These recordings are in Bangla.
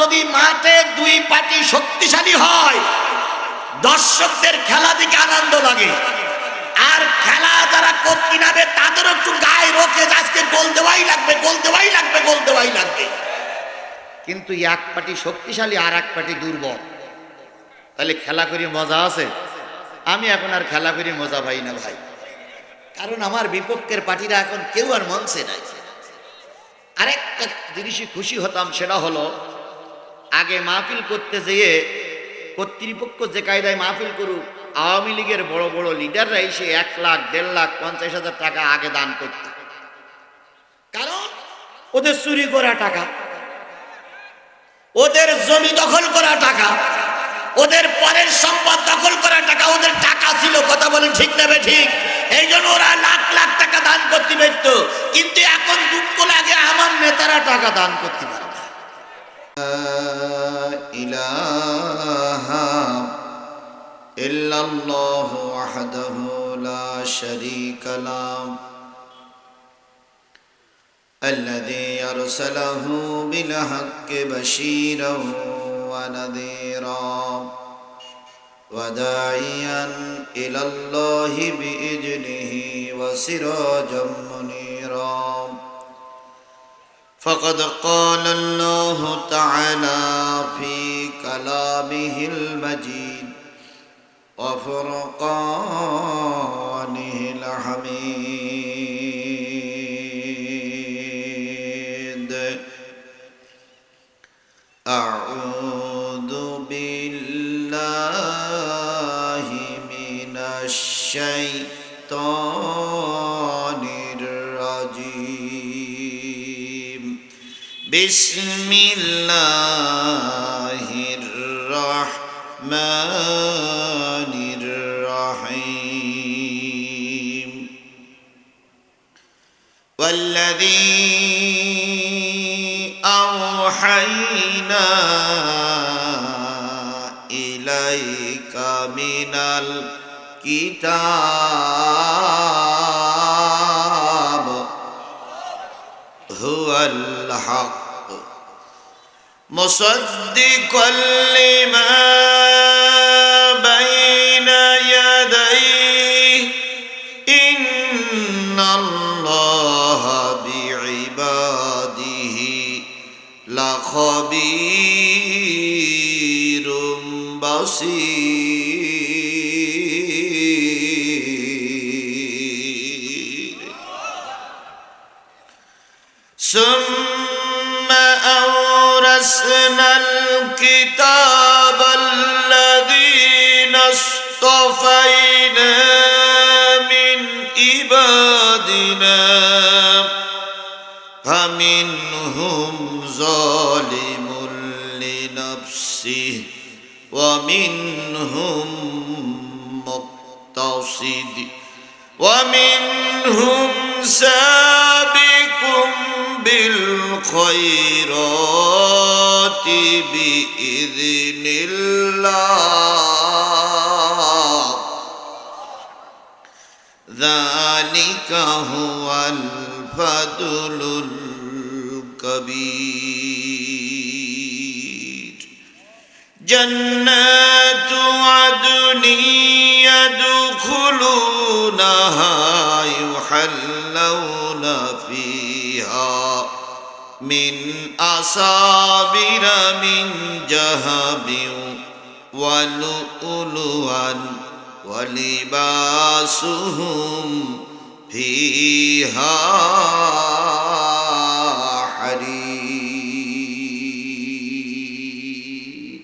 যদি মাঠে দুই পার্টি শক্তিশালী হয়, দর্শকদের খেলা দিকে আনন্দ লাগে, আর খেলা যারা করতে নাবে তাদেরও একটু গায়ে রোখে আজকে গোল দেওয়াই লাগবে, গোল দেওয়াই লাগবে, গোল দেওয়াই লাগবে। কিন্তু এক পার্টি শক্তিশালী আর এক পার্টি দুর্বল, তাহলে খেলা করে মজা আছে? আমি এখন আর খেলা করে মজা পাই না ভাই, কারণ আমার বিপক্ষের পার্টিরা এখন কেউ আর মঞ্চে নাই। আরেকটা জিনিসই খুশি হতাম, সেটা হলো আগে মাহফিল করতে যেয়ে কর্তৃপক্ষ যে কায়দায় মাহফিল করুক, আওয়ামী লীগের বড় বড় লিডাররা এসে 1 লাখ 1.5 লাখ 50,000 টাকা আগে দান করত, কারণ ওদের চুরি করা টাকা, ওদের জমি দখল করা টাকা, ওদের পরের সম্পদ দখল করা টাকা, ওদের টাকা ছিল। কথা বলেন ঠিক নেবে ঠিক? এই জন্য ওরা লাখ লাখ টাকা দান করতে পারত, কিন্তু এখন দুঃখ লাগে আমার নেতারা টাকা দান করতে পারে না। ইলাহা ইল্লাল্লাহু ওয়াহদাহু লা শারীকা লাহু الذي أرسله بالحق بشيرا ونذيرا وداعيا إلى الله بإذنه وسراجا منيرا فقد قال الله تعالى في كلامه المجيد وفرقانه الحميد أعوذ بالله من الشيطان الرجيم بسم الله الرحمن الرحيم والذي أوحينا إليك من الكتاب هو الحق مصدقا لما بين يديه إن الله بعباده لخبير بصير ثم أورثنا الكتاب الذين اصطفينا من عبادنا فمنهم ظالم لنفسه ومنهم مقتصد ومنهم سابق بالخيرات بإذن الله ذلك هو الفضل الكبير جنات عدن يدخلونها يحلون فيها من أساور من ذهب ولؤلؤا ولباسهم فيها حرير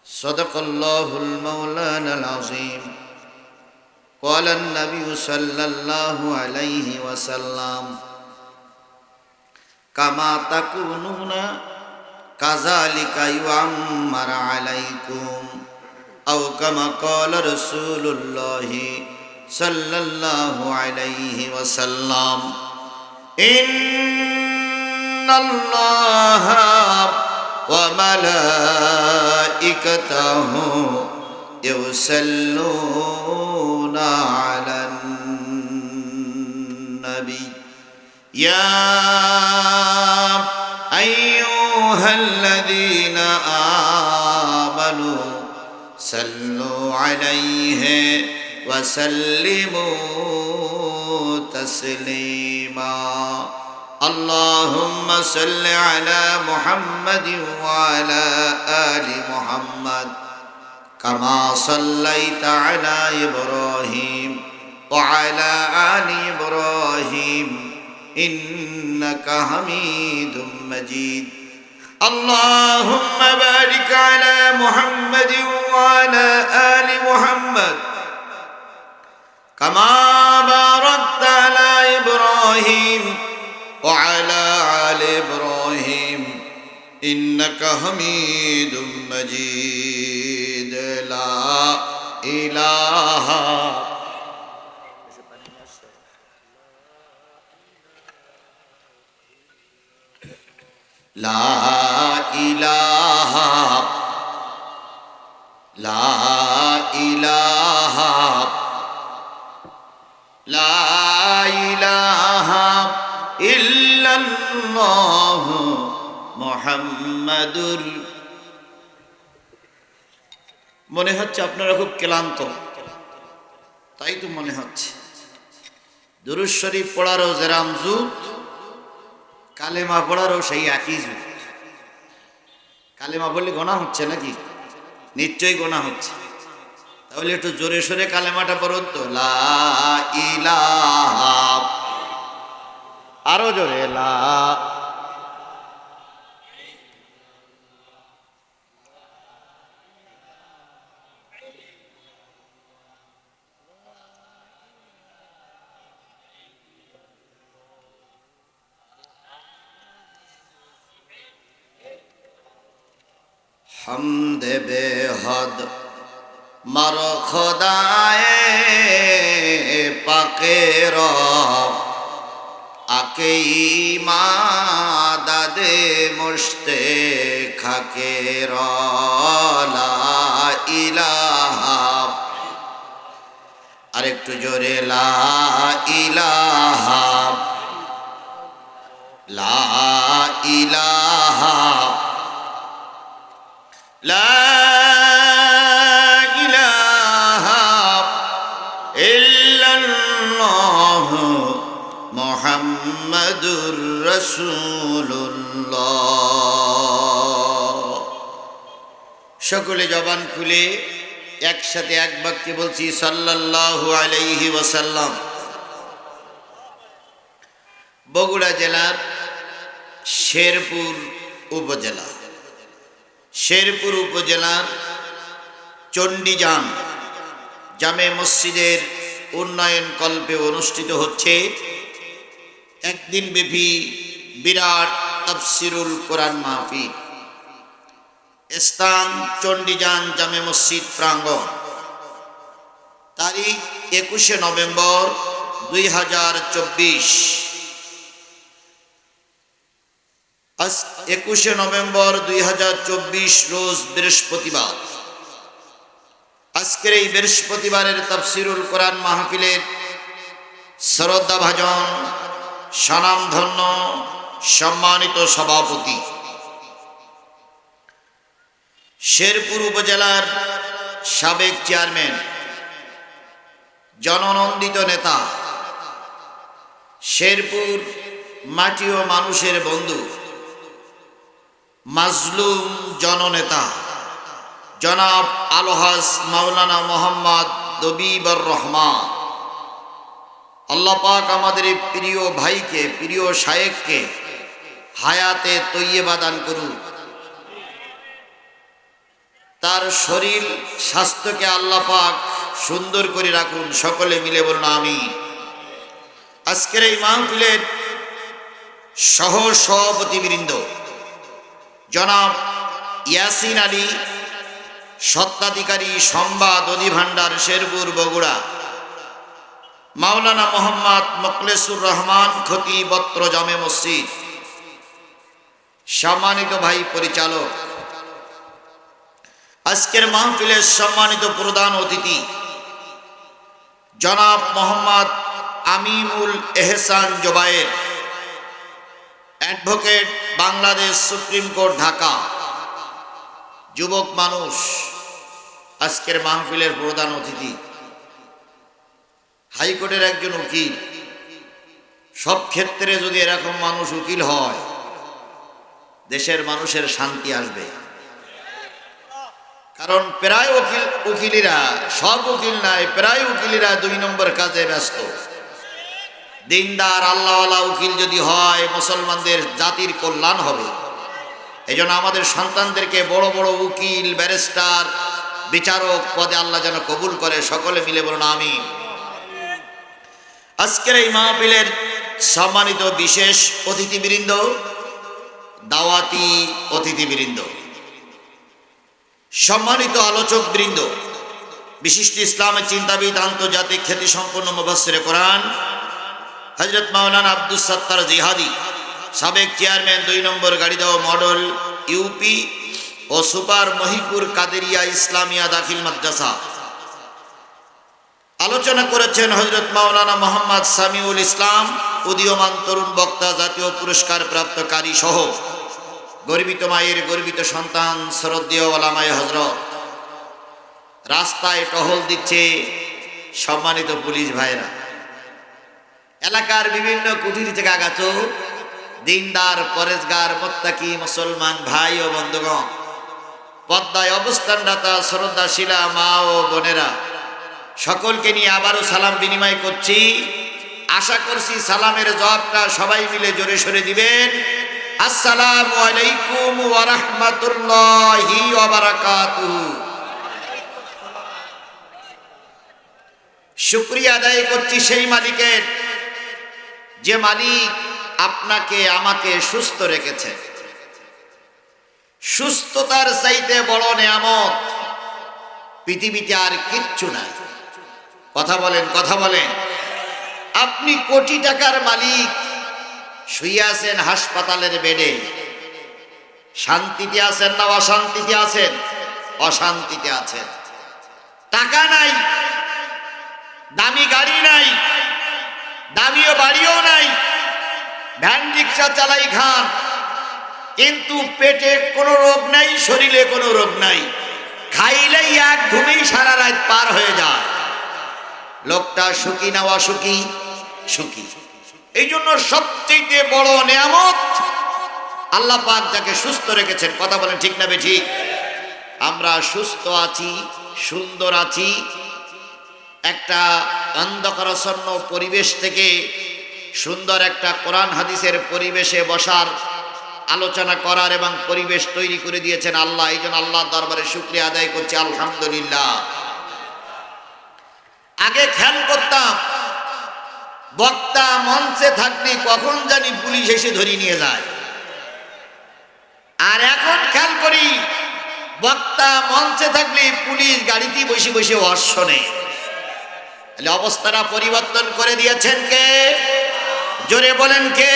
صدق الله المولانا العظيم قال النبي صلى الله عليه وسلم كما تكونون كذلك يعمر عليكم أو كما قال رسول الله صلى الله عليه وسلم إن الله وملائكته يصلون على النبي يا أيها الذين آمنوا صلوا عليه وسلموا تسليما اللهم صل على محمد وعلى آل محمد كما صليت على إبراهيم وعلى آل إبراهيم إنك حميد مجيد اللهم بارك على محمد وعلى آل محمد كما باركت على إبراهيم وعلى آل إبراهيم إنك حميد مجيد لا إله لا إله لا إله لا إله إلا الله মুহাম্মাদুর। মনে হচ্ছে আপনারা খুব ক্লান্ত, তাই তো মনে হচ্ছে। দুরূদ শরীফ পড়ারও যেরাম জুত, কালেমা পড়ারও সেই একই জুত। কালেমা বললে গোনা হচ্ছে নাকি? নিশ্চয়ই গোনা হচ্ছে। তাহলে একটু জোরে সোরে কালেমাটা পড়ুন তো, লা ইলাহা, আরো জোরে, লা হামদ বেহদ মার খোদায়ে পাকে রব আকে মাদাদে মুশতে খাকে লা ইলাহা, আরেকটু জোরে, লা ইলাহা লা ইলাহা লা ইলাহা ইল্লাল্লাহ মুহাম্মাদুর রাসূলুল্লাহ। সকলে জবান খুলে একসাথে এক বাক্যে বলছি, সাল্লাল্লাহু আলাইহি ওয়াসাল্লাম। বগুড়া জেলার শেরপুর উপজেলা, শেরপুর উপজেলার চণ্ডীযান জামে মসজিদের উন্নয়ন কল্পে অনুষ্ঠিত হচ্ছে একদিন ব্যাপী বিরাট তাফসিরুল কোরআন মাহফিল। স্থান চণ্ডীযান জামে মসজিদ প্রাঙ্গণ। তারিখ 21শে নভেম্বর 2024। 21শে নভেম্বর 2024 রোজ বৃহস্পতিবার। আজকের এই বৃহস্পতিবারের তাফসিরুল কোরআন মাহফিলের শ্রদ্ধাভাজন স্বনামধন্য সম্মানিত সভাপতি, শেরপুর উপজেলার সাবেক চেয়ারম্যান, জননন্দিত নেতা, শেরপুর মাটি ও মানুষের বন্ধু, মাজলুম জননেতা জনাব আলহাজ মাওলানা মোহাম্মদ দবিবর রহমান। আল্লাহ পাক আমাদের এই প্রিয় ভাইকে, প্রিয় শায়েখকে হায়াতে তৈয়বা দান করুন। তার শরীর স্বাস্থ্যকে আল্লাহ পাক সুন্দর করে রাখুন। সকলে মিলে বলুন আমিন। আজকের এই মাহফিলের সহ সভাপতিবৃন্দ জনাব ইয়াসিন আলী, স্বত্বাধিকারী সংবাদ অধিভাণ্ডার শেরপুর বগুড়া, মাওলানা মোহাম্মদ মোখলেসুর রহমান, খতিব অত্র জামে মসজিদ, সম্মানিত ভাই পরিচালক, আজকের মাহফিলের সম্মানিত প্রধান অতিথি জনাব Mohammad Aminul Ehsan Zubair, advocate Bangladesh supreme court Dhaka, যুবক মানুষ, আজকের মাহফিলের প্রধান অতিথি, হাইকোর্টের একজন উকিল। সব ক্ষেত্রে যদি এরকম মানুষ উকিল হয়, দেশের মানুষের শান্তি আসবে। কারণ প্রায় উকিলেরা, সব উকিল নাই, প্রায় উকিলেরা 2 নম্বর কাজে ব্যস্ত। দিনদার আল্লাহওয়ালা উকিল যদি হয়, মুসলমানদের জাতির কল্যাণ হবে। এই জন্য আমাদের সন্তানদেরকে বড় বড় উকিল, ব্যারিস্টার, বিচারক পদে আল্লাহ যেন কবুল করে। সকলে মিলে বলুন আমিন। আজকের এই মাহফিলের সম্মানিত বিশেষ অতিথিবৃন্দ, দাওয়াতি অতিথিবৃন্দ, সম্মানিত আলোচকবৃন্দ, বিশিষ্ট ইসলামের চিন্তাবিদ, আন্তর্জাতিক খ্যাতিসম্পন্ন মুফাসসিরে কোরআন হযরত মাওলানা আব্দুস সাত্তার জিহাদি, সাবেক চেয়ারম্যান 2 নম্বর গাড়িদাও মডেল ইউপি ও সুপার মহিপুর কাদেরিয়া ইসলামিয়া দাখিল মাদ্রাসা। আলোচনা করেছেন হযরত মাওলানা মোহাম্মদ সামিউল ইসলাম, উদীয়মান তরুণ বক্তা, জাতীয় পুরস্কার প্রাপ্তকারী সহ গর্বিত মায়ের গর্বিত সন্তান, শ্রদ্ধেয় ওলামায়ে হযরত। রাস্তায় টহল দিচ্ছে সম্মানিত পুলিশ ভাইরা। এলাকার বিভিন্ন কুঠির থেকে আগত দিনদার, পরেজগার, মুত্তাকি মুসলমান ভাই ও বন্ধুগণ, পদ্মায় অবস্থানরত শ্রদ্ধাশীলা মা ও বোনেরা, সকলকে নিয়ে আবারও সালাম বিনিময় করছি। আশা করছি সালামের জবাবটা সবাই মিলে জোরে সরে দিবেন। আসসালামু আলাইকুম ওয়া রাহমাতুল্লাহি ওয়া বারাকাতুহু। শুকরিয়া আদায় করছি সেই মালিকের, যে মালিক আপনাকে আমাকে সুস্থ রেখেছে। সুস্থতার চাইতে বড় নেয়ামত পৃথিবীতে আর কিচ্ছু নাই। কথা বলেন, কথা বলেন। আপনি কোটি টাকার মালিক, শুয়ে আছেন হাসপাতালের বেডে, শান্তিতে আছেন না অশান্তিতে আছেন? অশান্তিতে আছেন। টাকা নাই, দামি গাড়ি নাই, দামিও বাড়িও নাই, ভ্যান রিক্সা চালাই খান, কিন্তু পেটে কোনো রোগ নাই, শরীরে কোনো রোগ নাই, খাইলেই এক ঘুমেই সারা রাত পার হয়ে যায়। লোকটা সুখী না অসুখী? সুখী। এই জন্য সবচেয়ে বড় নেয়ামত আল্লাহ পাক যাকে সুস্থ রেখেছেন। কথা বলেন ঠিক না বেঠিক? আমরা সুস্থ আছি, সুন্দর আছি, একটা অন্ধকারাচ্ছন্ন পরিবেশ থেকে সুন্দর একটা কোরআন হাদিসের পরিবেশে বসার, আলোচনা করার এবং পরিবেশ তৈরি করে দিয়েছেন আল্লাহ। এই জন্য আল্লাহর দরবারে শুকরিয়া আদায় করছি, আলহামদুলিল্লাহ। আগে খেয়াল করতাম বক্তা মঞ্চে থাকলে কখন জানি পুলিশ এসে ধরে নিয়ে যায়, আর এখন খেয়াল করি বক্তা মঞ্চে থাকলে পুলিশ গাড়িতে বসে বসে ওয়াজ শোনে। তাহলে অবস্থাটা পরিবর্তন করে দিয়েছেন কে? জোরে বলেন কে?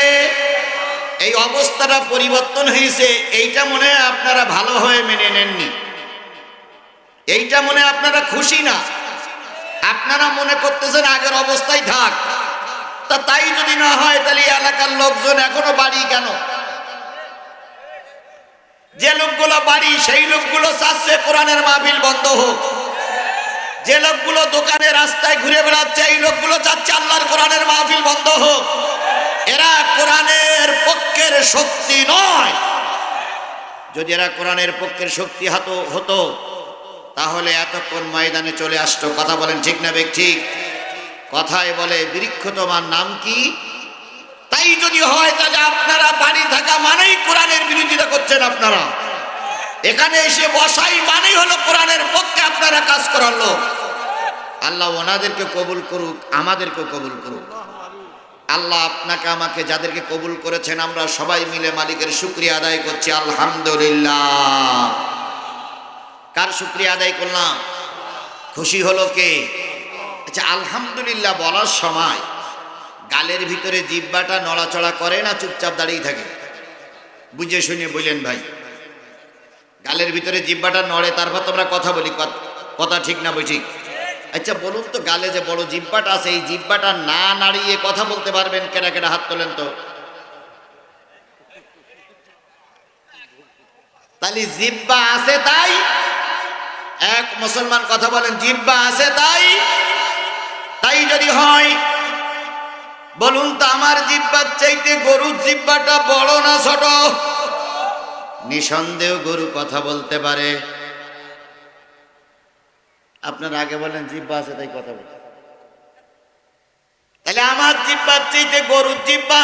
এই অবস্থাটা পরিবর্তন হয়েছে, এইটা মনে হয় আপনারা ভালো হয়ে মেনে নেননি, এইটা মনে হয় আপনারা খুশি না। আপনারা মনে করতেছেন আগের অবস্থায় থাক। তা তাই যদি না হয় তাহলে এলাকার লোকজন এখনো বাড়ি কেন? যে লোকগুলো বাড়ি, সেই লোকগুলো চাচ্ছে কোরআনের মাহফিল বন্ধ হোক। যে লোকগুলো দোকানে রাস্তায় ঘুরে বেড়াচ্ছে, এই লোকগুলো চাচ্ছে আল্লাহর কোরআনের মাহফিল বন্ধ হোক। এরা কোরআনের পক্ষের শক্তি নয়। যদি এরা কোরআনের পক্ষের শক্তি হতো তাহলে এতক্ষণ ময়দানে চলে আসতো। কথা বলেন ঠিক না বেঠিক? ঠিক। কথায় বলে বৃক্ষ তোমার নাম কি? তাই যদি হয় তাহলে আপনারা বাড়ি থাকা মানেই কোরআনের বিরোধিতা করছেন। আপনারা এখানে এসে বসাই মানেই হলো কোরআনের পক্ষে আপনারা কাজ করার লোক। আল্লাহ ওনাদেরকে কবুল করুক, আমাদেরকে কবুল করুক। আল্লাহ আপনাকে আমাকে যাদেরকে কবুল করেছেন, আমরা সবাই মিলে মালিকের শুকরিয়া আদায় করছি, আলহামদুলিল্লাহ। কার শুকরিয়া আদায় করলাম? খুশি হলো কে? আচ্ছা, আলহামদুলিল্লাহ বলার সময় গালের ভিতরে জিহ্বাটা নড়াচড়া করে না চুপচাপ দাঁড়িয়ে থাকে? বুঝে শুনে বললেন ভাই, গালের ভিতরে জিহ্বাটা নড়ে, তারপর তোমরা কথা বলি, কথা ঠিক না ঠিক? আচ্ছা বলুন তো, গালে যে বড় জিহ্বাটা আছে, এই জিহ্বাটা না নাড়িয়ে কথা বলতে পারবেন কেনা? কেনা হাত তোলেন তো। তাহলে জিহ্বা আছে তাই এক মুসলমান কথা বলেন, জিহ্বা আছে তাই তাই যদি হয় বলুন তো আমার জিহ্বার চাইতে গরুর জিহ্বাটা বড় না ছোট? নিঃসন্দেহ গরু কথা বলতে পারে। আপনার আগে বলেন জিহ্বা আছে তাই কথা বলে, তাহলে আমার জিহ্বার চাইতে গরুর জিহ্বা,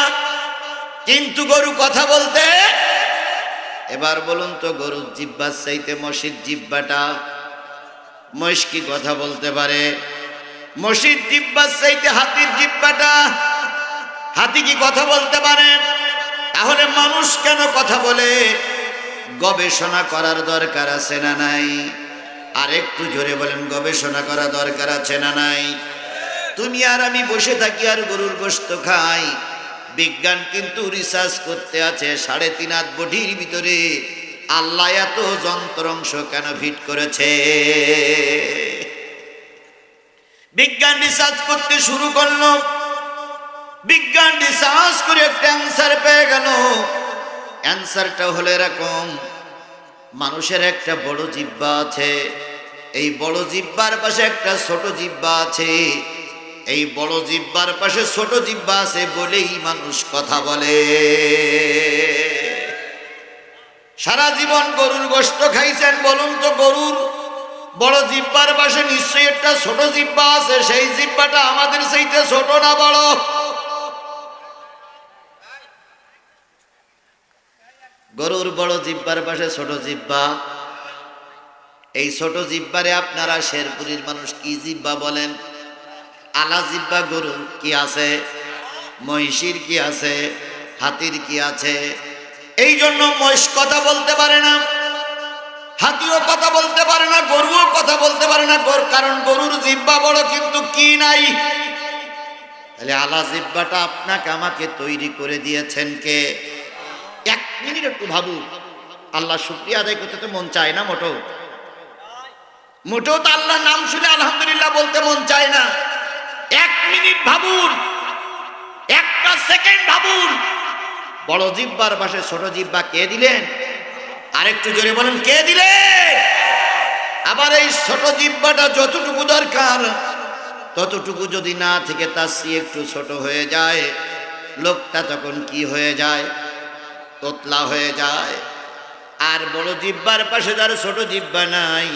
কিন্তু গরু কথা বলতে। এবার বলুন তো গরুর জিহ্বার চাইতে মহিষের জিহ্বাটা, মহিষ কি কথা বলতে পারে? মহিষের জিহ্বার চাইতে হাতির জিহ্বাটা, হাতি কি কথা বলতে পারে? তাহলে মানুষ কেন কথা বলে? গবেষণা করার দরকার আছে না নাই? আর একটু জোরে বলেন, গবেষণা করা দরকার আছে না নাই? তুমি আর আমি বসে থাকি আর গরুর গোশত খাই। বিজ্ঞান কিন্তু রিসার্চ করতে আছে 3.5 হাত বডির ভিতরে আল্লাহ এত যন্ত্রাংশ কেন ফিট করেছে। বিজ্ঞান রিসার্চ করতে শুরু করলো, বিজ্ঞান রিসার্চ করে একটা অ্যান্সার পেয়ে গেল। অ্যান্সারটা হলো এরকম, মানুষের একটা বড় জিহ্বা আছে, এই বড় জিহ্বার পাশে একটা ছোট জিহ্বা আছে, এই বড় জিহ্বার পাশে ছোট জিহ্বা আছে বলেই মানুষ কথা বলে। সারা জীবন গরুর গোশত খাইছেন, বলুন তো গরুর বড় জিহ্বার পাশে নিশ্চয়ই একটা ছোট জিহ্বা আছে, সেই জিহ্বাটা আমাদের চাইতে ছোট না বড়? গরুর বড় জিহ্বার পাশে ছোট জিহ্বা, এই ছোট জিহ্বারে আপনারা শেরপুরের মানুষ কি জিহ্বা বলেন? আলা জিহ্বা গরুর কি আছে, মহিষীর কি আছে, হাতির কি আছে? এই জন্য মহিষ কথা বলতে পারে না, হাতিও কথা বলতে পারে না, গরুও কথা বলতে পারে না, কারণ গরুর জিহ্বা বড় কিন্তু কি নাই। তাহলে আলা জিহ্বাটা আপনাকে আমাকে তৈরি করে দিয়েছেন কে? 1 মিনিট একটু ভাবুন। আল্লাহ শুকরিয়া আদায় করতে তো মন চায় না মোটেও, মোটেও তো আল্লাহর নাম শুনে আলহামদুলিল্লাহ বলতে মন চায় না। 1 মিনিট ভাবুন, 1টা সেকেন্ড ভাবুন, বড় জিহ্বার পাশে ছোট জিহ্বা কে দিলেন? আরেকটু জোরে বলেন, কে দিলেন? আবার এই ছোট জিহ্বাটা যতটুকু দরকার ততটুকু যদি না থেকে তার চেয়ে একটু ছোট হয়ে যায়, লোকটা তখন কি হয়ে যায়? তোতলা হয়ে যায়। আর বড় জিহ্বার পাশে যার ছোট জিহ্বা নাই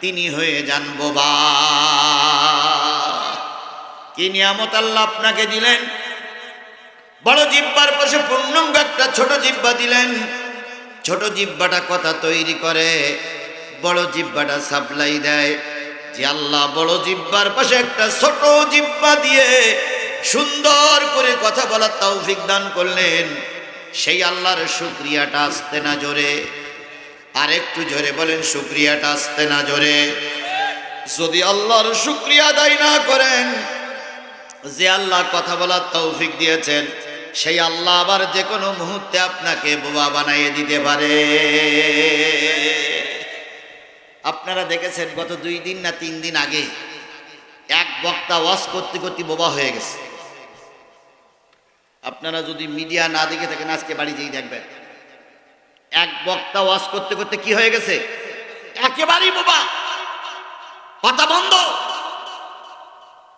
তিনি হয়ে যান বোবা। কি নিয়ামত আল্লাহ আপনাকে দিলেন! বড় জিহ্বার পাশে পূর্ণাঙ্গ একটা ছোট জিহ্বা দিলেন। ছোট জিহ্বাটা কথা তৈরি করে, বড় জিহ্বাটা সাপ্লাই দেয়। যে আল্লাহ বড় জিহ্বার পাশে একটা ছোট জিহ্বা দিয়ে সুন্দর করে কথা বলার তৌফিক দান করলেন, সেই আল্লাহর শুকরিয়াটা আসতে না জোরে? আর একটু জোরে বলেন, শুকরিয়াটা আসতে না জোরে? যদি আল্লাহর শুকরিয়া আদায় না করেন, যে আল্লাহ কথা বলার তৌফিক দিয়েছেন সেই আল্লাহ আবার যে কোনো মুহূর্তে আপনাকে বোবা বানিয়ে দিতে পারে। আপনারা দেখেছেন গত 2 দিন না 3 দিন আগে এক বক্তা ওয়াজ করতে করতে বোবা হয়ে গেছে। আপনারা যদি মিডিয়া না দেখে থাকেন আজকে বাড়ি যেই দেখবেন, এক বক্তা ওয়াজ করতে করতে কি হয়ে গেছে? একেবারেই বোবা, কথা বন্ধ।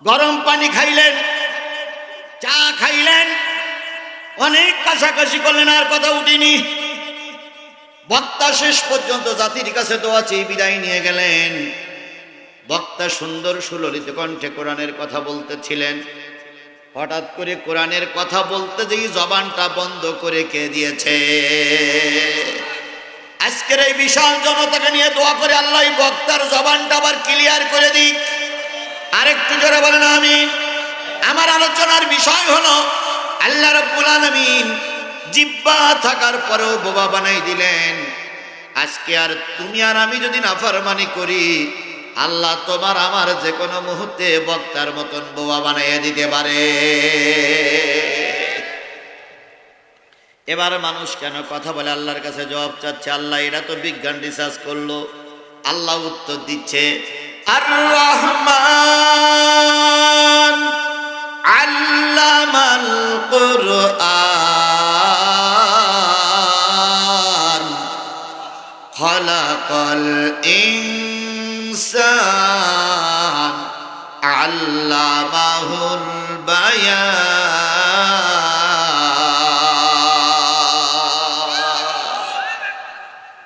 গরম পানি খাইলেন, চা খাইলেন, অনেক কাছাকাছি করলেন, আর কথা উঠিনি। বক্তা শেষ পর্যন্ত জাতির কাছে দোয়া চেয়ে বিদায় নিয়ে গেলেন। বক্তা সুন্দর সুললিত কণ্ঠে কোরআনের কথা বলতেছিলেন, হঠাৎ করে কোরআনের কথা বলতে যেই জবানটা বন্ধ করে কে দিয়েছে? আজকের এই বিশাল জনতাকে নিয়ে দোয়া করে আল্লাহ বক্তার জবানটা আবার ক্লিয়ার করে দিক। আরেকটু জোরে বলেন আমিন। আমার আলোচনার বিষয় হলো আল্লাহ রাব্বুল আলামিন জিহ্বা থাকার পরেও বোবা বানাই দিলেন। আজকে আর তুমি আর আমি যদি নাফরমানি করি, আল্লাহ তোমার আমার যে কোনো মুহূর্তে বক্তার মতন বোবা বানাইয়া দিতে পারে। এবার মানুষ কেন কথা বলে? আল্লাহর কাছে জবাব চাচ্ছে। আল্লাহ এটা তো বিজ্ঞান রিসার্চ করলো। আল্লাহ উত্তর দিচ্ছে, আর রহমান আল্লামাল কুরআন খালাকাল ইনসান আল্লামাহুল বায়ান।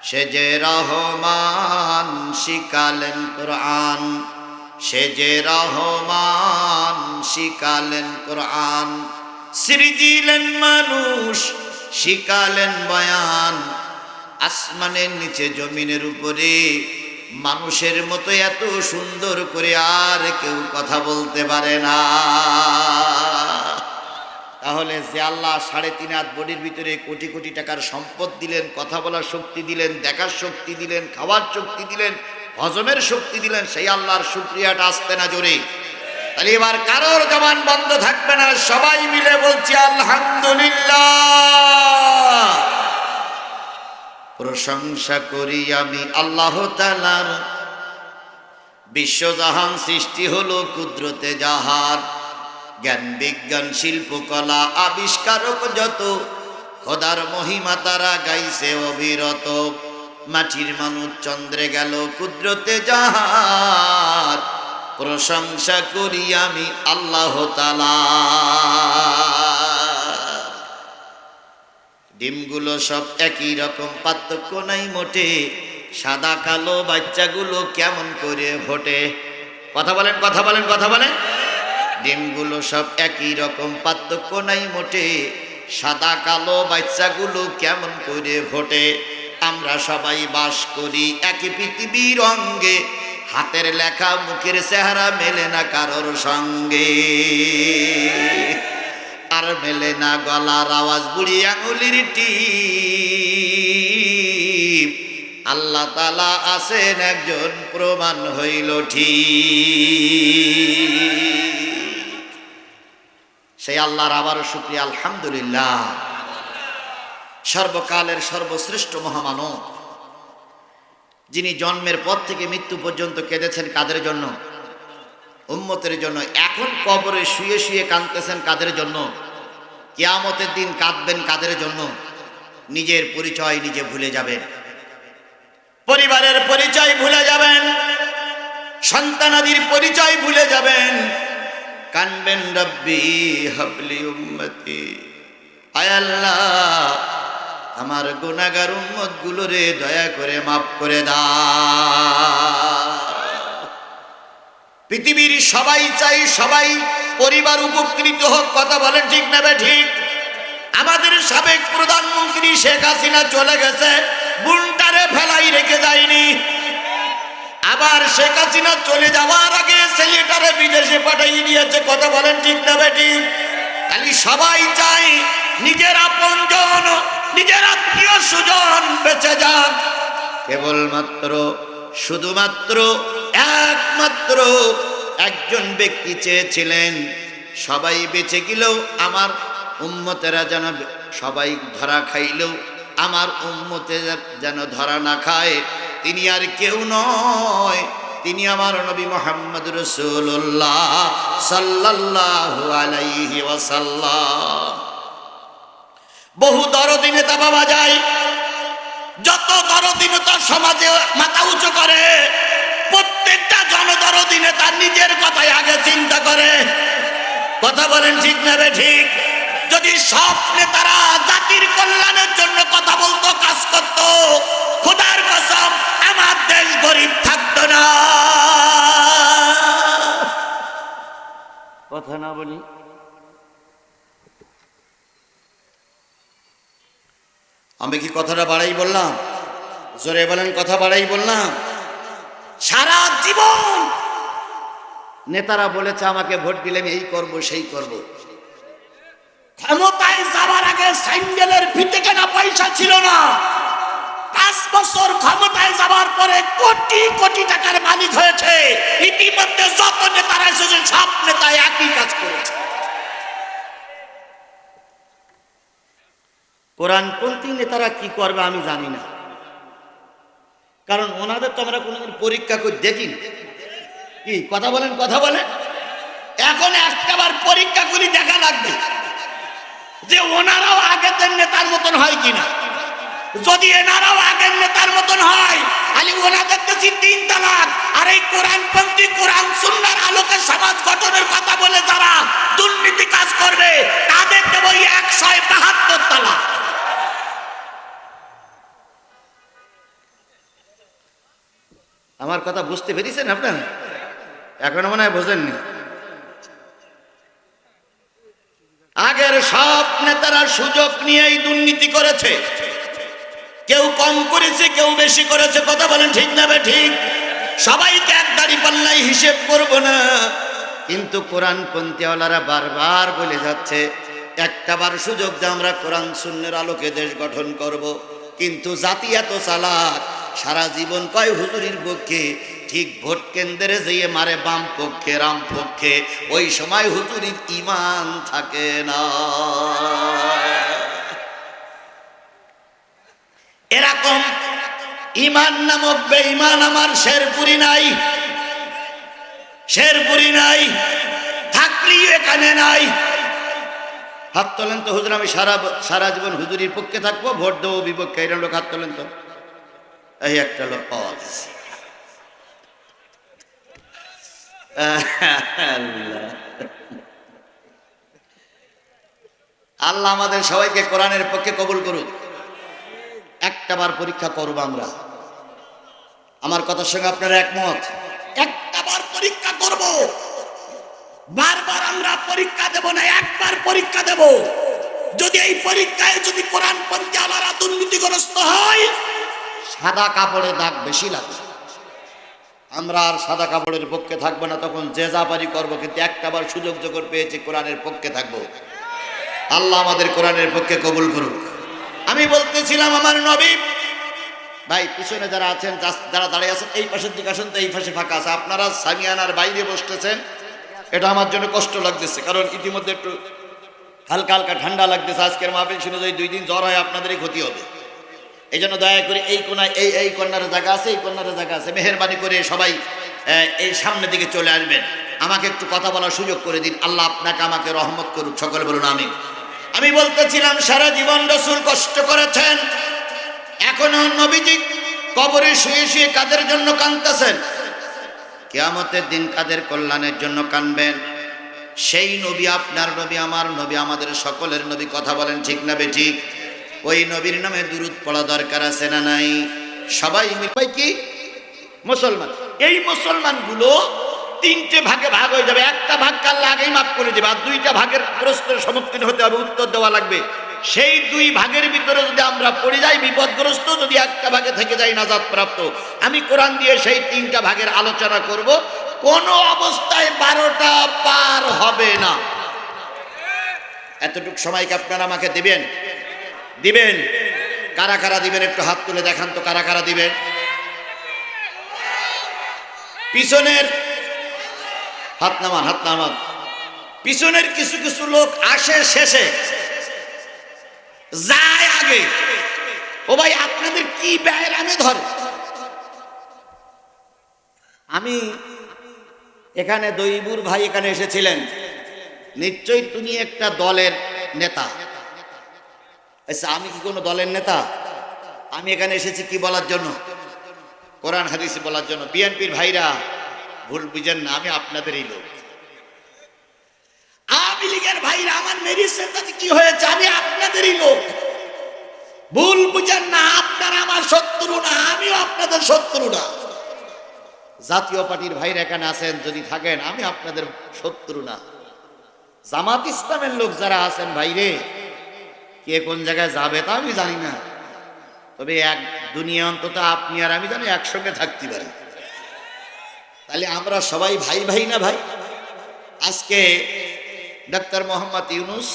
সে যে রহমান শিখালেন কোরআন, সে যে রহমান শিখালেন কোরআন। সৃজিলেন মানুষ শিখালেন বয়ান। আসমানের নিচে জমিনের উপরে মানুষের মতো এত সুন্দর করে আর কেউ কথা বলতে পারে না। তাহলে যে আল্লাহ 3.5 হাত বডির ভিতরে কোটি কোটি টাকার সম্পদ দিলেন, কথা বলার শক্তি দিলেন, দেখার শক্তি দিলেন, খাওয়ার শক্তি দিলেন, হজমের শক্তি দিলেন, সেই আল্লাহর শুকরিয়াটা আসতে না জোরে। তাহলে এবার কারোর জবান বন্ধ থাকবে না, সবাই মিলে বলছি আলহামদুলিল্লাহ। প্রশংসা করি আমি আল্লাহ তাআলার, বিশ্বজাহান সৃষ্টি হলো কুদরতে যাহার। জ্ঞান বিজ্ঞান শিল্পকলা আবিষ্কারক যত, খোদার মহিমা তারা গাইছে অবিরত। মাটির মানুষ চন্দ্রে গেল কুদরতে যাহার, প্রশংসা করি আমি আল্লাহ তাআলা। ডিমগুলো সব একই রকম, পার্থক্য নাই মোটে। সাদা কালো বাচ্চাগুলো কেমন করে ফোটে? কথা বলেন, কথা বলেন, কথা বলেন। ডিমগুলো সব একই রকম, পার্থক্য নাই মোটে। সাদা কালো বাচ্চাগুলো কেমন করে ফোটে? আমরা সবাই বাস করি একই পৃথিবীর অঙ্গে, হাতের লেখা মুখের চেহারা মেলে না কারোর সঙ্গে। আর মেলে না গলার আওয়াজ, বুড়ি আঙুলির টিপ। আল্লাহ তাআলা আছেন একজন, প্রমাণ হইল ঠিক। সেই আল্লাহর আবারও শুকরিয়া আলহামদুলিল্লাহ। সর্বকালের সর্বশ্রেষ্ঠ মহামানব, যিনি জন্মের পর থেকে মৃত্যু পর্যন্ত কেঁদেছেন কাদের জন্য? উম্মতের জন্য। এখন কবরে শুয়ে শুয়ে কাঁদতেছেন কাদের জন্য? কিয়ামতের দিন কাঁদবেন কাদের জন্য? নিজের পরিচয় নিজে ভুলে যাবেন, পরিবারের পরিচয় ভুলে যাবেন, সন্তানাদির পরিচয় ভুলে যাবেন। কানবেন রব্বি হাবলি উম্মতি, আয় আল্লাহ আমার গুনাহগার উম্মত গুলোরে দয়া করে মাফ করে দাও। পৃথিবীর সবাই চাই সবাই পরিবার উপকৃত হোক, কথা বলেন ঠিক না ঠিক? আমাদের সাবেক প্রধানমন্ত্রী শেখ হাসিনা চলে গেছে, বুনটারে ফেলাই রেখে যায়নি। আবার শেখ হাসিনা চলে যাওয়ার আগে ছেলেটারে বিদেশে পাঠিয়ে দিয়েছে, কথা বলেন ঠিক না ঠিক? তাহলে সবাই চাই নিজের আপনজন, নিজের আত্মীয় স্বজন বেঁচে যান। কেবলমাত্র শুধুমাত্র একমাত্র একজন ব্যক্তি চেয়েছিলেন সবাই বেঁচে গেলেও আমার উম্মতেরা যেন, সবাই ধরা খাইলেও আমার উম্মতে যেন ধরা না খায়। তিনি আর কেউ নয়, তিনি আমার নবী মুহাম্মদ রাসূলুল্লাহ সাল্লাল্লাহু আলাইহি ওয়াসাল্লাম। বহু দরদি নেতা পাওয়া যায়, যত দরদি নেতা সমাজে মাথা উঁচু করে, প্রত্যেকটা জনদরদি নেতা নিজের কথাই আগে চিন্তা করে। কথা বলেন ঠিক না ঠিক? যদি সব নেতারা জাতির কল্যাণের জন্য কথা বলতো, কাজ করত, খোদার কসম আমার দেশ গরিব থাকতো না। কথা না বলি? আমি কি কথাটা বাড়াই বললাম? জোরে বলেন, কথা বাড়াই বললাম? সারা জীবন নেতারা বলেছে আমাকে ভোট দিলে আমি এই করব সেই করব। ক্ষমতায় যাওয়ার আগে স্যান্ডেলের ফিতে কেনা পয়সা ছিল না। 5 বছর ক্ষমতায় যাওয়ার পরে কোটি কোটি টাকার মালিক হয়েছে। ইতিমধ্যে যত নেতারা এসেছে সব নেতা একই কাজ করেছে। কোরআনপন্থী নেতারা কি করবে আমি জানি না, কারণ ওনাদের তো আমরা কোনোদিন পরীক্ষা করে দেখিনি। কি কথা বলেন, কথা বলেন? এখন একবার পরীক্ষা করে দেখা লাগবে যে ওনারাও আগের নেতার মতন হয় কিনা। যদি এনারাও আগের নেতার মতন হয়, ফাঁসি 3 তালাক। আর এই কোরআনপন্থী কোরআন সুন্নাহর আলোকে সমাজ গঠনের কথা বলে যারা দুর্নীতি কাজ করবে তাদের দেব 172 তালাক। আমার কথা বুঝতে পেরেছেন আপনারা? এখনো মনে হয় বোঝেননি। আগের সব নেতারা সুযোগ নিয়েই দুর্নীতি করেছে, কেউ কম করেছে কেউ বেশি করেছে, কথা বলেন ঠিক না ঠিক? সবাইকে এক দাড়ি পাল্লাই হিসেব করব না, কিন্তু কোরআনপন্থীওয়ালারা বারবার বলে যাচ্ছে একটাবার সুযোগ দিয়ে আমরা কোরআন সুন্নাহর আলোকে দেশ গঠন করব। কিন্তু জাতি এত চালাক, সারা জীবন কয় হুজুরির পক্ষে, ঠিক ভোট কেন্দ্রে যেয়ে মারে বাম পক্ষে রাম পক্ষে, ওই সময় হুজুরির ঈমান থাকে না। এরকম ঈমান নামক বেঈমান আমার শেরপুরি নাই, শেরপুরি নাই, থাকলেই এখানে নাই। হাত তোলেন তো হুজুর, আমি সারা জীবন হুজুরির পক্ষে থাকবো, ভোট দেবো বিপক্ষে। এরকম লোক হাত তোলেন তো। এই একটা লোক পাওয়া গেছে। আল্লাহ আমাদের সবাইকে কোরআনের পক্ষে কবুল করুক। একটাবার পরীক্ষা করব আমরা। আমার কথার সঙ্গে আপনারা একমত? একটাবার পরীক্ষা করব, বারবার আমরা পরীক্ষা দেব না, একবার পরীক্ষা দেব। যদি এই পরীক্ষায় যদি কোরআনপন্থী আলারা দুর্নীতিগ্রস্ত হয়, সাদা কাপড়ে দাগ বেশি লাগে। আমরা আর সাদা কাপড়ের পক্ষে থাকবো না, তখন যে যা পারি করবো, কিন্তু একটাবার সুযোগ যখন পেয়েছি কোরআনের পক্ষে থাকবো। আল্লাহ আমাদের কোরআনের পক্ষে কবুল করুক। আমি বলতেছিলাম আমার নবী ভাই, পিছনে যারা আছেন, যারা দাঁড়িয়ে আছেন, এই পাশের দিকে আসেন তো, এই পাশে ফাঁকা আছে। আপনারা সামিয়ানার বাইরে বসতেছেন, এটা আমার জন্য কষ্ট লাগতেছে, কারণ ইতিমধ্যে একটু হালকা হালকা ঠান্ডা লাগতেছে। আজকের মাহফিল শুনে যদি 2 দিন জ্বর হয় আপনাদেরই ক্ষতি হবে। এই জন্য দয়া করে এই কোনায় এই কর্নারে জায়গা আছে, এই কর্নারে জায়গা আছে, মেহেরবানি করে সবাই এই সামনের দিকে চলে আসবেন। আমাকে একটু কথা বলার সুযোগ করে দিন। আল্লাহ আপনাকে আমাকে রহমত করুক, সকলে বলুন আমিন। আমি বলতেছিলাম সারা জীবন রাসূল কষ্ট করেছেন, এখনো নবীজি কবরে শুয়ে শুয়ে কাদের জন্য কাঁদতেছেন? কিয়ামতের দিন কাদের কল্যাণের জন্য কাঁদবেন? সেই নবী আপনার নবী, আমার নবী, আমাদের সকলের নবী। কথা বলেন ঠিক না বেঠিক? ওই নবীর নামে দুরূদ পড়া দরকার আছে না নাই? সবাই মিলে কি মুসলমান, এই মুসলমানগুলো 3টে ভাগে ভাগ হয়ে যাবে। একটা ভাগ আল্লাহ আগেই মাফ করে দেবে, আর 2টা ভাগের প্রশ্নের সম্মুখীন হতে হবে, উত্তর দেওয়া লাগবে। সেই 2 ভাগের ভিতরে যদি আমরা পড়ে যাই বিপদগ্রস্ত, যদি একটা ভাগে থেকে যাই নাজাত প্রাপ্ত। আমি কোরআন দিয়ে সেই 3টা ভাগের আলোচনা করব। কোনো অবস্থায় 12টা পার হবে না। এতটুকু সময়কে আপনারা আমাকে দিবেন? দিবেন? কারা কারা দিবেন একটু হাত তুলে দেখান তো, কারা কারা দিবেন? পিছনের হাত নামান, হাত নামান। পিছনের কিছু কিছু লোক আসে শেষে, যায় আগে। ও ভাই, আপনাদের কি ব্যয়ের আমি ধরে? আমি এখানে দইবুর ভাই এখানে এসেছিলেন, নিশ্চয়ই তুমি একটা দলের নেতা। আচ্ছা, আমি কি কোনো দলের নেতা? আমি এখানে এসেছি কি বলার জন্য? কোরআন হাদিস বলার জন্য। বিএনপির ভাইরা ভুল বুঝেন না, আমি আপনাদেরই লোক। আওয়ামী লীগের ভাইরা আমার মেরিসের তাতে কি হয়েছে? আমি আপনাদেরই লোক, ভুল বুঝেন না। আপনারা আমার শত্রু না, আমিও আপনাদের শত্রু না। জাতীয় পার্টির ভাইরা এখানে আছেন, যদি থাকেন, আমি আপনাদের শত্রু না। জামাত ইসলামের লোক যারা আছেন ভাইরে, কে কোন জায়গায় যাবে তা আমি জানি না, তবে এক দুনিয়া অন্তত আপনি আর আমি জানি একসঙ্গে থাকতে পারি। তাহলে আমরা সবাই ভাই ভাই না ভাই? আজকে ডক্টর মোহাম্মদ ইউনূস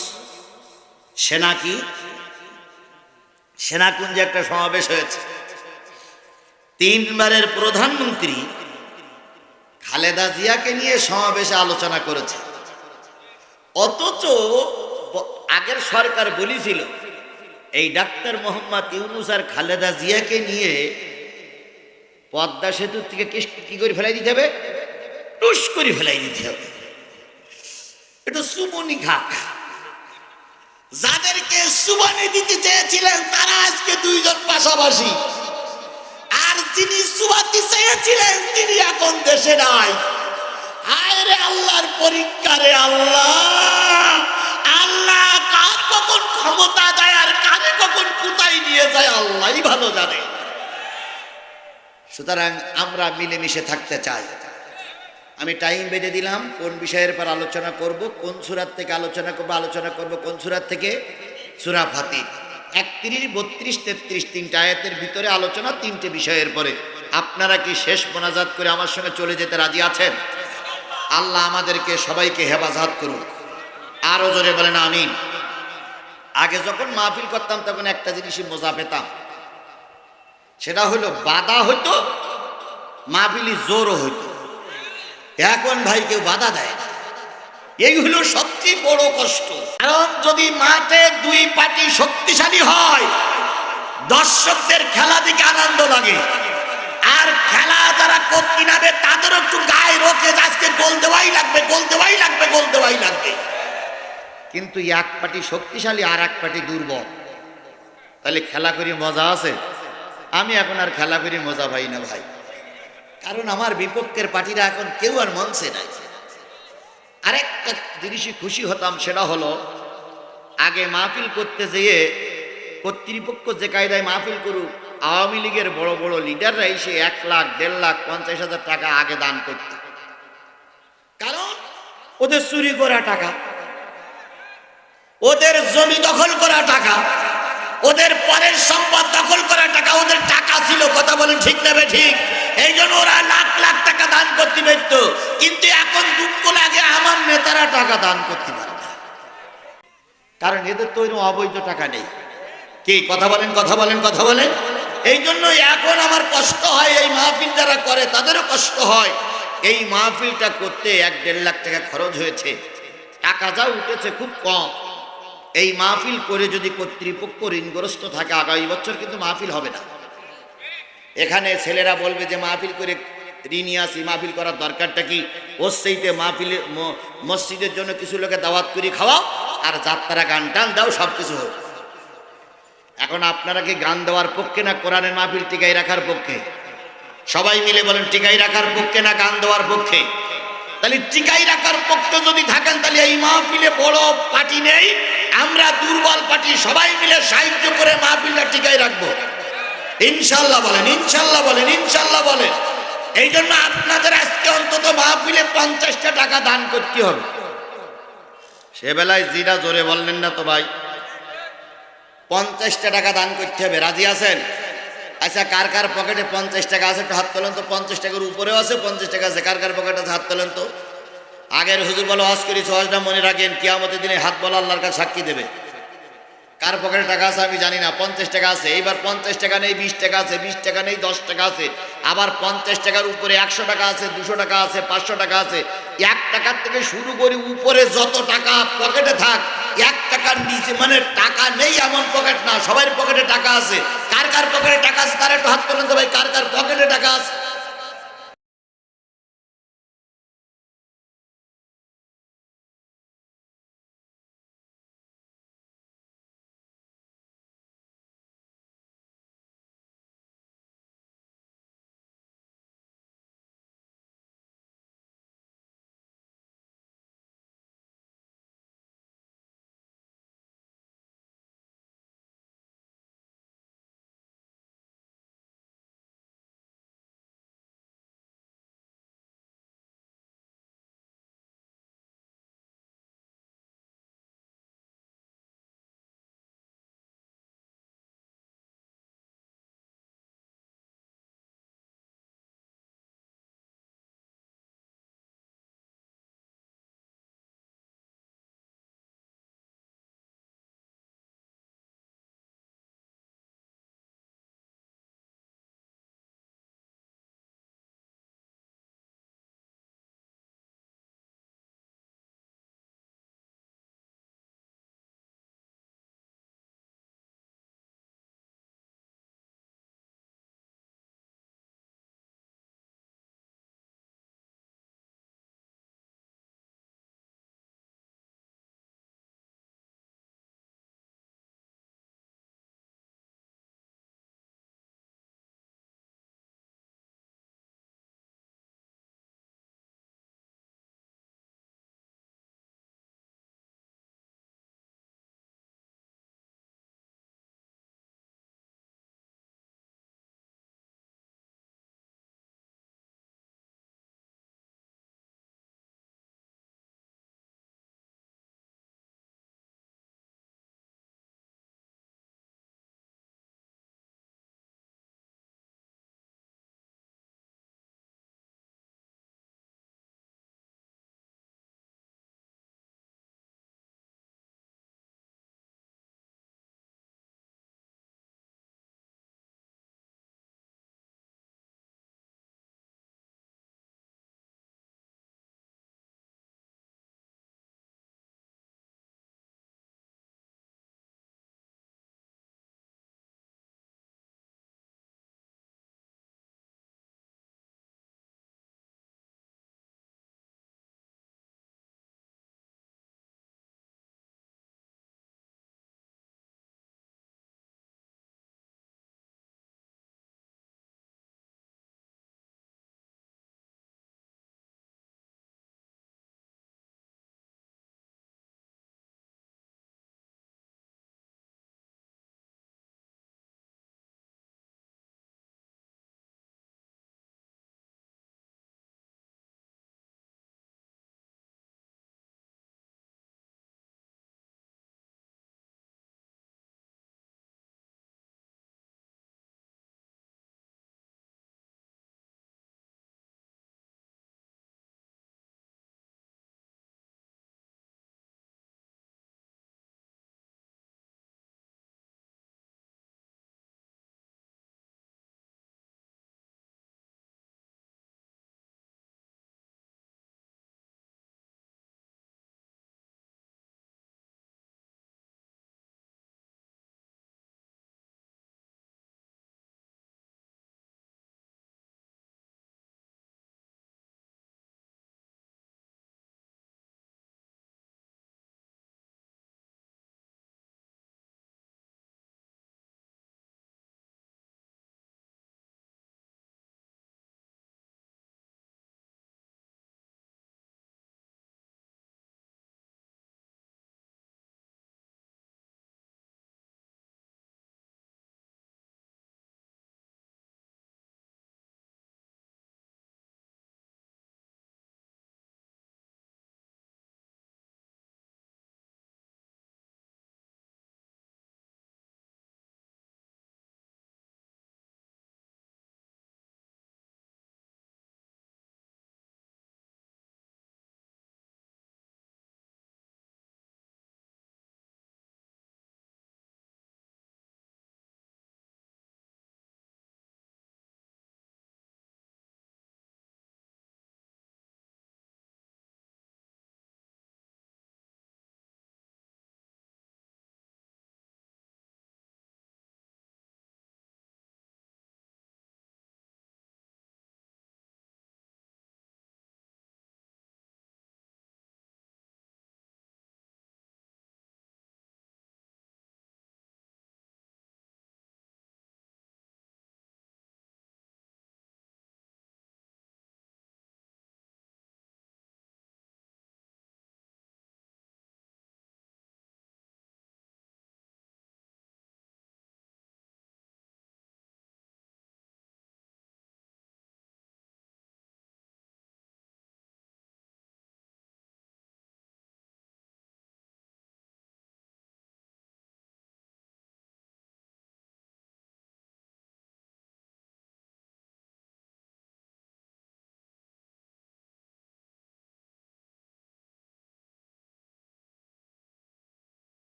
সেনাকুঞ্জে একটা সমাবেশ হয়েছে। 3বারের প্রধানমন্ত্রী খালেদা জিয়াকে নিয়ে সমাবেশে আলোচনা করেছে। অথচ আগের সরকার বলেছিল এই ডাক্তার মোহাম্মদ ইউনূস আর খালেদা জিয়াকে নিয়ে পদ্মা সেতুর থেকে কি করে ফেলাই দিতে হবে? টুস করে ফেলাই দিতে হবে। এটা সুমনি খাক। যাদেরকে সুবানি দিতে চেয়েছিলেন তারা আজকে 2 জন পাশাপাশি, আর যিনি সুবাতি চেয়েছিলেন তিনি এখন দেশে নাই। হায় রে আল্লাহর পরীক্ষা রে আল্লাহ, আল্লাহ কার কখন ক্ষমতা দেয় আর কারে কখন কোথায় নিয়ে যায় আল্লাহই ভালো জানে। সুতরাং আমরা মিলেমিশে থাকতে চাই। আমি টাইম বেঁধে দিলাম কোন বিষয়ের পর আলোচনা করব, কোন সূরা থেকে আলোচনা করব কোন সূরা থেকে, সূরা ফাতির 31, 32, 33 তিনটা আয়াতের ভিতরে আলোচনা তিনটে বিষয়ের পরে। আপনারা কি শেষ মোনাজাত করে আমার সঙ্গে চলে যেতে রাজি আছেন? আল্লাহ আমাদেরকে সবাইকে হেফাজত করুন। আরো জোরে বলেন আমিন। আগে যখন মাহফিল করতাম তখন একটা জিনিসই মজা পেতাম, সেটা হলো বাধা হইতো, মাহফিলি জোরও হইতো। এখন ভাই কেউ বাধা দেয় না, এই হলো সবচেয়ে বড় কষ্ট। কারণ যদি মাঠে দুই পার্টি শক্তিশালী হয়, দর্শকদের খেলা দিকে আনন্দ লাগে, আর খেলা যারা করতে নাবে তাদেরও একটু গায়ে রোকে আজকে গোল দেওয়াই লাগবে, গোল দেওয়াই লাগবে, গোল দেওয়াই লাগবে। কিন্তু এক পার্টি শক্তিশালী আর এক পার্টি দুর্বল, তাহলে খেলা করি মজা আছে? আমি এখন আর খেলা করি মজা পাই না ভাই, কারণ আমার বিপক্ষের পার্টিরা এখন কেউ আর মঞ্চে নাই। আরেকটা জিনিসই খুশি হতাম, সেটা হলো আগে মাহফিল করতে যেয়ে কর্তৃপক্ষ যে কায়দায় মাহফিল করুক, আওয়ামী লীগের বড় বড় লিডাররা এসে 1 লাখ, 1.5 লাখ, 50,000 টাকা আগে দান করত। কারণ ওদের চুরি করা টাকা, ওদের জমি দখল করা টাকা, ওদের পরের সম্পদ দখল করা টাকা, ওদের টাকা ছিল, কথা বলেন ঠিক নেবে ঠিক। এই জন্য ওরা লাখ লাখ টাকা দান করতে পারত। কিন্তু এখন দুঃখ লাগে আমার নেতারা টাকা দান করতে পারে না, কারণ এদের তো ওইরকম অবৈধ টাকা নেই। কি কথা বলেন, কথা বলেন, কথা বলেন। এই জন্য এখন আমার কষ্ট হয়, এই মাহফিল যারা করে তাদেরও কষ্ট হয়। এই মাহফিলটা করতে 1-1.5 লাখ টাকা খরচ হয়েছে, টাকা যা উঠেছে খুব কম। এই মাহফিল করে যদি কর্তৃপক্ষ ঋণগ্রস্ত থাকে, আগামী বছর কিন্তু মাহফিল হবে না। এখানে ছেলেরা বলবে যে মাহফিল করে ঋণী আসি, মাহফিল করার দরকারটা কি? ওর সেইতে মাহফিলে মসজিদের জন্য কিছু লোকে দাওয়াত করে খাওয়াও, আর যাত্রা গান টান দাও, সব কিছু হোক। এখন আপনারা কি গান দেওয়ার পক্ষে না কোরআনের মাহফিল টিকাই রাখার পক্ষে? সবাই মিলে বলেন টিকাই রাখার পক্ষে না গান দেওয়ার পক্ষে? তাহলে টিকাই রাখার পক্ষে যদি থাকেন তাহলে এই মাহফিলে বড় পার্টি নেই, আমরা দুর্বল পার্টি সবাই মিলে সাহায্য করে মাহফিলটা টিকাই রাখবো ইনশাল্লাহ বলেন, ইনশাল্লাহ বলেন, ইনশাল্লাহ বলেন। এই জন্য আপনাদের আজকে অন্তত মাহফিলে 50টা টাকা দান করতে হবে। সে বেলায় জিরা জোরে বললেন না তো ভাই, 50টা টাকা দান করতে হবে, রাজি আছেন? আচ্ছা, কার কার পকেটে 50 টাকা আছে একটু হাত তোলেন তো। 50 টাকার উপরেও আছে, 50 টাকা আছে, কার কার পকেটে আছে হাত তোলেন তো। আগের হুজুর বলো ওয়াজ করেছে, ওয়াজটা মনে রাখেন, কিয়ামতের দিনে হাত বলা আল্লাহর কাছে সাক্ষী দেবে। কার পকেটে টাকা আছে আমি জানি না, 50 টাকা আছে। এইবার 50 টাকা নেই, 20 টাকা আছে, 20 টাকা নেই, 10 টাকা আছে, আবার 50 টাকার উপরে 100 টাকা আছে, 200 টাকা আছে, 500 টাকা আছে। 1 টাকার থেকে শুরু করি উপরে যত টাকা পকেটে থাক, 1 টাকার নিচে মানে টাকা নেই এমন পকেট না, সবার পকেটে টাকা আছে। কার কার পকেটে টাকা আছে তার একটু হাত তোলেন তো ভাই, কার কার